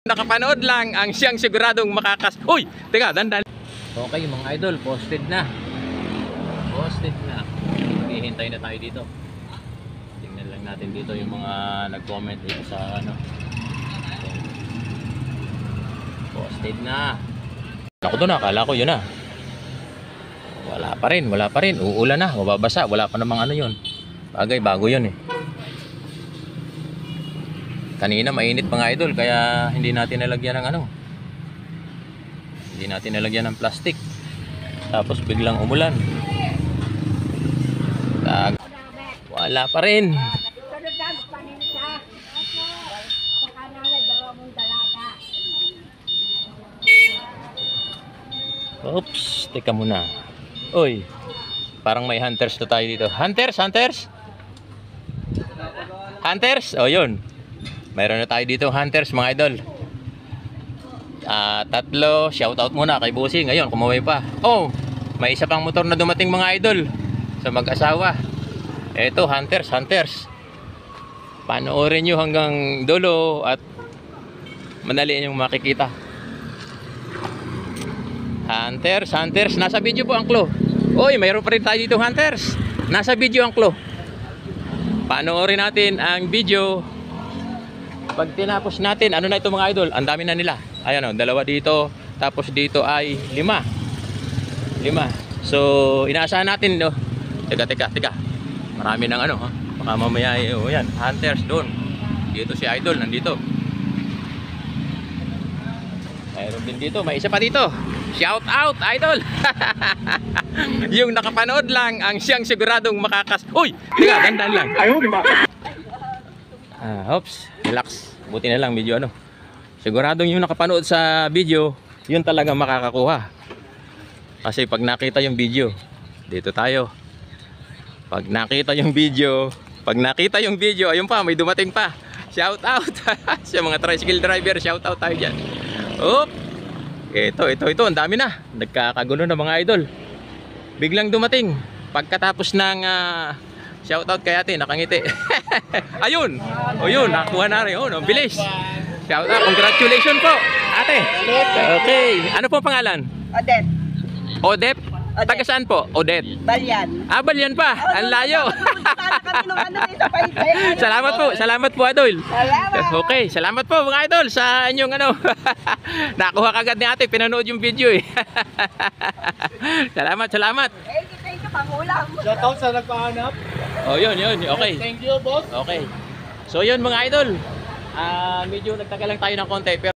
Nakapanood lang ang siyang siguradong makakas... Uy! Teka, dandan. Okay mga idol, posted na. Posted na. Maghihintay na tayo dito. Tingnan lang natin dito yung mga nag-comment dito sa ano. Posted na. Ako doon, akala ko yun na. Wala pa rin. Uulan na, mababasa. Wala pa namang ano yun. Bagay, bago yun eh. Kanina mainit mga idol, kaya hindi natin nalagyan ng ano. Hindi natin nalagyan ng plastic. Tapos biglang umulan. Wala pa rin. Oops, teka muna. Uy, parang may hunters na tayo dito. Hunters? Oh, yun. Mayroon na tayo dito hunters mga idol. Tatlo, shoutout muna kay Bossing. Ngayon, kumaway pa. Oh, may isa pang motor na dumating mga idol sa mag-asawa. Eto, hunters. Panoorin nyo hanggang dulo at madali nyo makikita. Hunters. Nasa video po ang clue. Oy, mayroon pa rin tayo dito hunters. Nasa video ang clue. Panoorin natin ang video. Pag tinapos natin, ano na ito mga idol? Ang dami na nila. Ayan o, dalawa dito. Tapos dito ay 5. So, inaasahan natin, no? Teka. Marami ng ano, ha? Baka mamaya, yan, hunters doon. Dito si idol, nandito. Mayroon din dito, may isa pa dito. Shout out, idol! Yung nakapanood lang ang siyang siguradong makakas... Uy! Teka, dandan lang. Oops, relax. Buti na lang video ano. Siguradong yung nakapanood sa video, yun talaga makakakuha. Kasi pag nakita yung video, dito tayo. Pag nakita yung video, ayun pa, may dumating pa. Shout out sa mga tricycle driver, shout out tayo diyan. Oop. Ito, ang dami na. Nagkakagulo na mga idol. Biglang dumating pagkatapos ng shoutout kay ate, nakangiti. Ayun! O yun, nakuha na rin. Ang bilis. Shoutout, congratulations po, ate. Okay. Ano po pangalan? Odette? Taga saan po? Odette? Balyan. Balyan pa. Ang layo. Salamat po, idol. Salamat. Okay, salamat po mga idol sa inyong ano. Nakuha kagad ni ate, pinanood yung video eh. Salamat. Thank you, pangulam. Shoutout sa nagpahanap. Oh, yun. Okay. Thank you, boss. Okay. So yun mga idol. Medyo nagtagal lang tayo ng konti pero